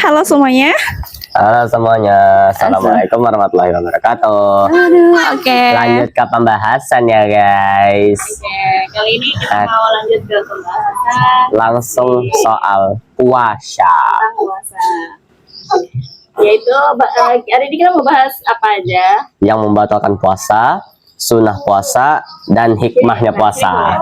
halo semuanya. Halo semuanya, assalamualaikum warahmatullahi wabarakatuh. Oke. Lanjut ke pembahasan ya guys. Oke, kali ini kita mau lanjut ke pembahasan Langsung soal puasa. tentang puasa. Yaitu hari ini kita mau bahas apa aja? Yang membatalkan puasa, sunnah puasa, dan hikmahnya puasa.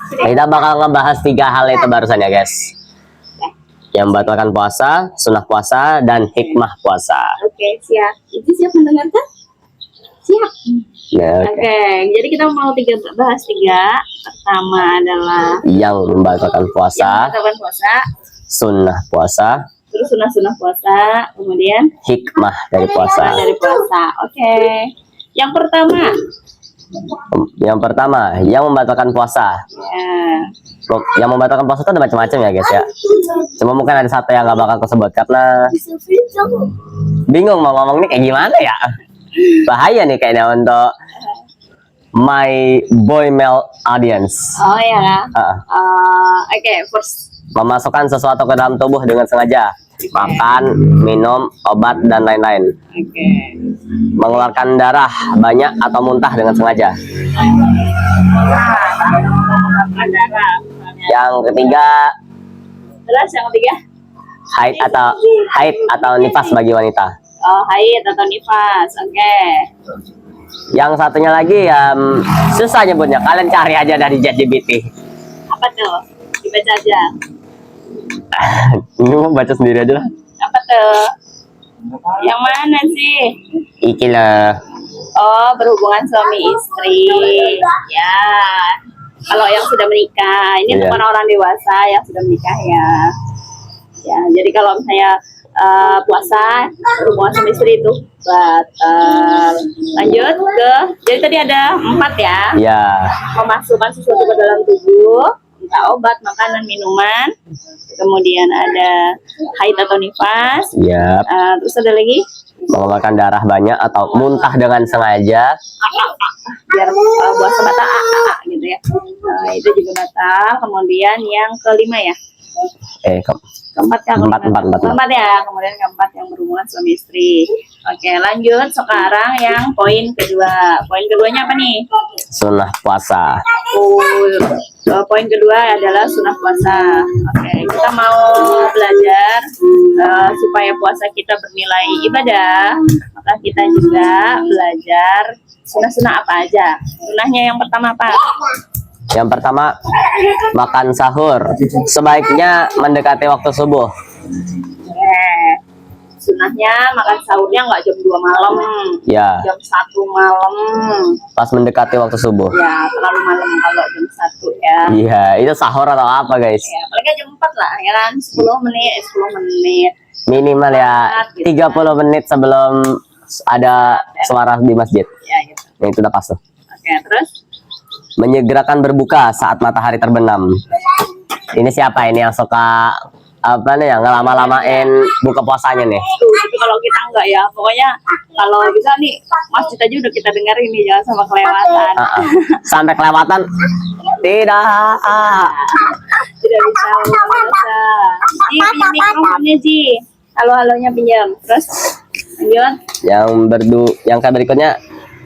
Kita bakal ngebahas 3 hal itu barusan ya guys. Yang membatalkan puasa, sunnah puasa, dan hikmah puasa. Oke, siap. Itu siap mendengarkan? Siap. Ya, Oke, jadi kita mau bahas 3. Pertama adalah yang membatalkan yang puasa, membatalkan puasa, sunnah puasa, terus sunah puasa, kemudian hikmah dari puasa. dari puasa. Oke. Yang pertama, yang membatalkan puasa. ya. Yang membatalkan puasa itu ada macam-macam ya guys ya. Cuma mungkin ada satu yang nggak bakal aku sebut karena bingung mau ngomongnya kayak gimana ya. Bahaya nih kayaknya untuk my boy male audience. Oh ya. Oke, first. Memasukkan sesuatu ke dalam tubuh dengan sengaja. Makan, minum, obat, dan lain-lain. Oke. Mengeluarkan darah banyak atau muntah dengan sengaja. Darah. Yang ketiga, Terus yang ketiga? haid atau nifas bagi wanita. Oh, haid atau nifas. Oke. Yang satunya lagi susah nyebutnya. Kalian cari aja dari ChatGPT. Apa tuh? Dibaca aja. Ini mau baca sendiri aja lah. Apa tuh? Yang mana sih? Iki lah. Oh, berhubungan suami istri. Ya. Kalau yang sudah menikah, ini untuk Iya. orang-orang dewasa yang sudah menikah ya. Ya, jadi kalau misalnya puasa berhubungan suami istri itu batal. Lanjut ke, jadi tadi ada 4 ya. Ya, Memasukkan sesuatu ke dalam tubuh, entah obat, makanan, minuman. Kemudian ada haid atau nifas. ya. Terus ada lagi Mengeluarkan darah banyak atau muntah dengan sengaja. biar buat sebatas gitu ya. Itu juga batal. Kemudian yang kelima ya. Keempat ya. Keempat ya. Kemudian keempat yang berhubungan suami istri. Oke, lanjut sekarang yang poin kedua. Poin keduanya apa nih? Sunnah puasa. Poin kedua adalah sunnah puasa. Oke, kita mau belajar supaya puasa kita bernilai ibadah. Maka kita juga belajar sunnah-sunnah apa aja. Sunnahnya yang pertama apa? Yang pertama, makan sahur. Sebaiknya mendekati waktu subuh. Sunnahnya makan sahurnya nggak jam 2 malam, Ya, jam 1 malam. pas mendekati waktu subuh. Ya, terlalu malam kalau jam 1 ya. Iya, itu sahur atau apa guys? Ya, paling jam 4 lah, ya kan? 10 menit. Minimal ya 30 menit sebelum ada suara di masjid. Ya, gitu. Nah, itu udah pas tuh. Oke, terus? Menyegerakan berbuka saat matahari terbenam. Ini siapa ini yang suka apa nih yang ngelama-lamain buka puasanya nih? Tapi kalau kita enggak ya, pokoknya kalau bisa nih masjid aja udah kita dengerin nih, jangan sama kelewatan. Sampai kelewatan tidak. Tidak bisa puasa. Ji, pinjam mikrofonnya Ji. Halo-halonya pinjam. Terus lanjut. Yang berikutnya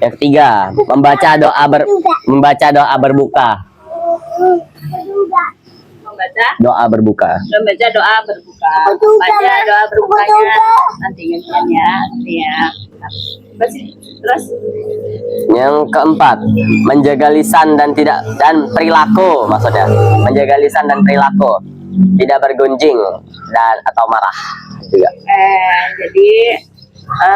yang ketiga, membaca doa berbuka. Membaca berbuka. Membaca doa berbuka. Baca doa berbukanya nanti gantian ya. Ya. Terus Yang keempat, menjaga lisan dan perilaku, maksudnya menjaga lisan dan perilaku, tidak bergunjing dan atau marah juga. Jadi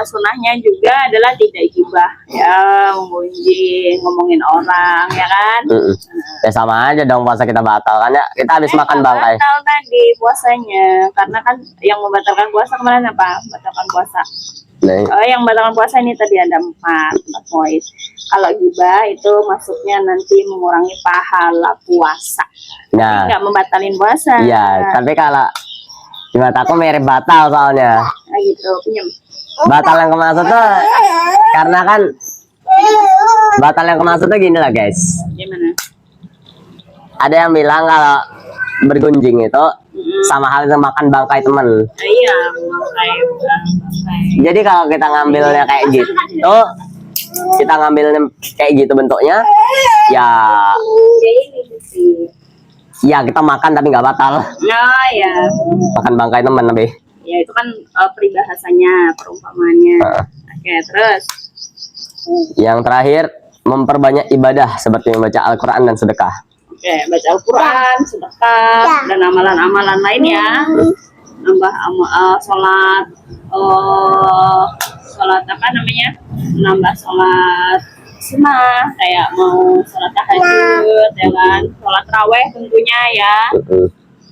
sunnahnya juga adalah tidak gibah ya, menggunjing, ngomongin orang ya kan. Ya sama aja dong puasa kita batal kan ya, kita habis makan bangkai. Batal tadi puasanya, karena kan yang membatalkan puasa kemarin apa? Membatalkan puasa. Yang membatalkan puasa ini tadi ada 4 poin. Kalau gibah itu maksudnya nanti mengurangi pahala puasa. Nah, nggak membatalin puasa. Iya, tapi kalau di mata aku mirip batal soalnya. Nah gitu, pinjam. Batal yang kemaksud tuh karena kan batal yang kemaksud tuh gini lah guys. Gimana? Ada yang bilang kalau bergunjing itu sama halnya makan bangkai teman. Iya, bangkai. Jadi kalau kita ngambilnya kayak gitu, kita ngambilnya kayak gitu bentuknya, ya ya kita makan tapi nggak batal. Nah, ya. Makan bangkai teman lebih. Ya itu kan peribahasanya, perumpamannya. Oke, terus Yang terakhir, memperbanyak ibadah seperti membaca Al-Quran dan sedekah. oke, baca Al-Quran, sedekah, dan amalan-amalan lainnya. Nambah sholat, sholat apa namanya? Nambah sholat sunnah, kayak mau sholat tahajud, ya kan? Sholat raweh tentunya ya.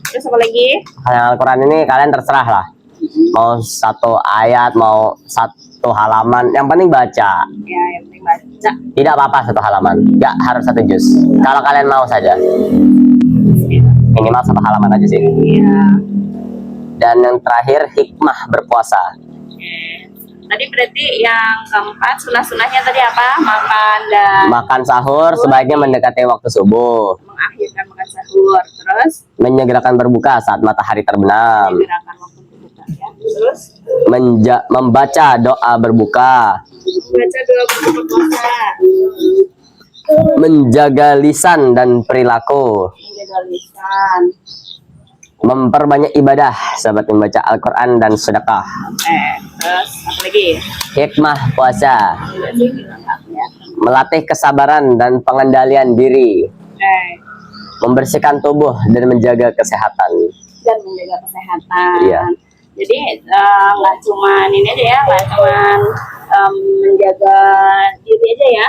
Terus apa lagi? Yang Al-Quran ini kalian terserah lah. Mau satu ayat, mau satu halaman, yang penting baca. Ya, yang penting baca. Tidak apa-apa satu halaman, nggak harus satu juz. Kalau kalian mau saja, minimal satu halaman aja sih. Iya. Dan yang terakhir, hikmah berpuasa. Oke. Tadi berarti yang keempat sunah-sunahnya tadi apa? Makan dan Makan sahur sebaiknya mendekati waktu subuh. mengakhirkan makan sahur. Terus Menyegerakan berbuka saat matahari terbenam. gerakan waktu berbuka ya. Terus Membaca doa berbuka. baca doa berbuka puasa. Menjaga lisan dan perilaku. Menjaga lisan. Memperbanyak ibadah seperti membaca Al-Quran dan sedekah. Terus apa lagi? Hikmah puasa. Udah sih lengkap ya. Melatih kesabaran dan pengendalian diri. Membersihkan tubuh dan menjaga kesehatan. Dan menjaga kesehatan. Iya. Jadi nggak cuman ini aja ya, nggak cuman menjaga diri aja ya.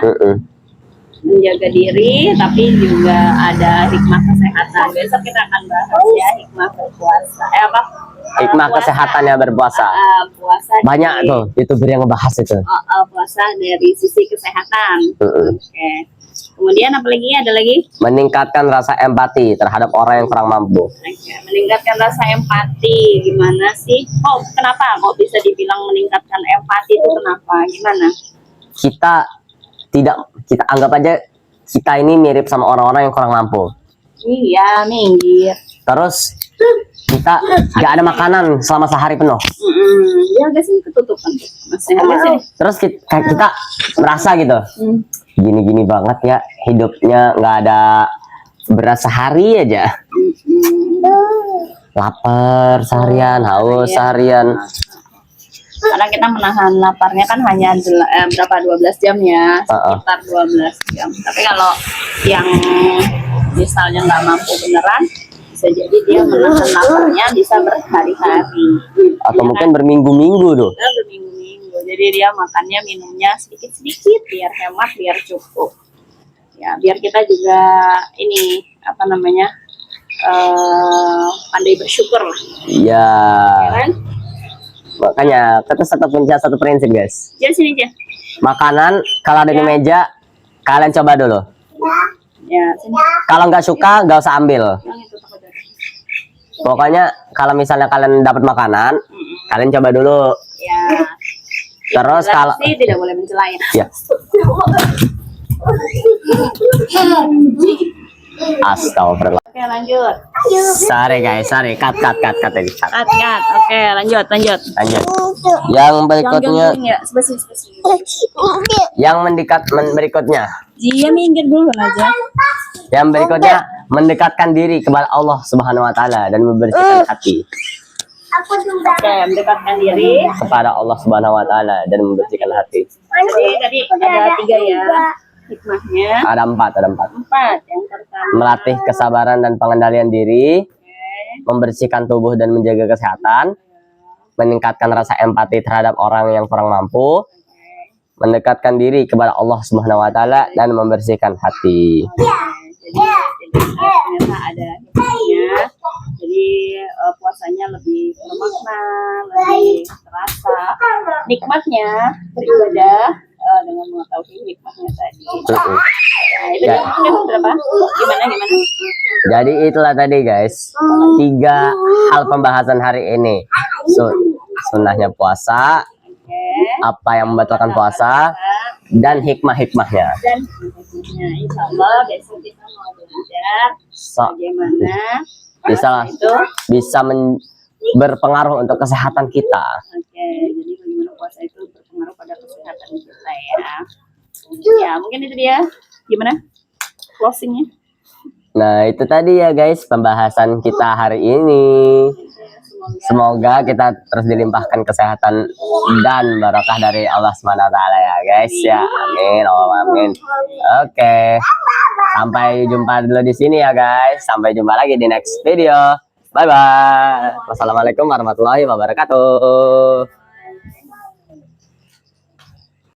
Menjaga diri, tapi juga ada hikmah kesehatan. Besok kita akan bahas ya hikmah berpuasa. Hikmah kesehatannya berpuasa. Puasa Banyak tuh youtuber yang ngebahas itu. puasa dari sisi kesehatan. Oke. Kemudian apa lagi? Ada lagi? Meningkatkan rasa empati terhadap orang yang kurang mampu. Oke. Meningkatkan rasa empati. Gimana sih? Oh, kenapa? Kok bisa dibilang meningkatkan empati itu kenapa? Gimana? Kita anggap aja kita ini mirip sama orang-orang yang kurang mampu. Iya, minggir. Terus kita nggak ada makanan selama sehari penuh. Ya agak sih ketutupan. Masih ada sih. Terus kita merasa gitu, gini-gini banget ya hidupnya, nggak ada beras sehari aja. Lapar seharian, haus seharian. Karena kita menahan laparnya kan hanya berapa 12 jam ya, sekitar 12 jam. Tapi kalau yang misalnya nggak mampu beneran, bisa jadi dia menahan laparnya bisa berhari-hari. Atau mungkin berminggu-minggu tuh. Berminggu-minggu. Jadi dia makannya minumnya sedikit-sedikit biar hemat, biar cukup. Ya, biar kita juga ini apa namanya pandai bersyukur lah. Iya. Ya kan? Makanya kita satu prinsip guys. Ya sini aja. Makanan kalau ada di meja kalian coba dulu. Ya sini. Kalau nggak suka nggak usah ambil. Yang itu takut ada. Pokoknya kalau misalnya kalian dapat makanan, kalian coba dulu. Ya. Terus Jelas kalau sih tidak boleh mencela ya. ya. Astagfirullah. Oke lanjut. Sorry guys, sorry. Cut tadi. Cut. Oke lanjut. Lanjut. Yang berikutnya, Ya, spesifik. yang berikutnya. Dia minggir dulu aja. Yang berikutnya mendekatkan diri kepada Allah Subhanahu wa taala dan membersihkan hati. Oke, mendekatkan diri. Kepada Allah Subhanahu wa taala dan membersihkan hati. Jadi tadi ada 3 ya hikmahnya. Ada 4. 4. Yang pertama Melatih kesabaran dan pengendalian diri, membersihkan tubuh dan menjaga kesehatan, meningkatkan rasa empati terhadap orang yang kurang mampu, mendekatkan diri kepada Allah Subhanahu wa taala dan membersihkan hati. Jadi ternyata ada hikmahnya. Jadi puasanya lebih bermakna, lebih terasa nikmatnya beribadah dengan mengetahui hikmahnya tadi. Nah, itu Ya. berapa? Gimana? Jadi itulah tadi guys, 3 hal pembahasan hari ini. Sunnahnya puasa, apa yang membatalkan puasa, dan hikmah-hikmahnya. Dan hikmahnya, insya Allah besok kita mau belajar bagaimana bisa itu. bisa berpengaruh untuk kesehatan kita. Oke, jadi bagaimana puasa itu berpengaruh pada kesehatan kita ya. Ya, mungkin itu dia. Gimana closingnya? Nah, itu tadi ya guys pembahasan kita hari ini. Semoga kita terus dilimpahkan kesehatan dan barokah dari Allah SWT ya guys ya. Amin. Allahumma amin. Oke. Sampai jumpa dulu di sini ya guys. Sampai jumpa lagi di next video. Bye bye. Wassalamualaikum warahmatullahi wabarakatuh.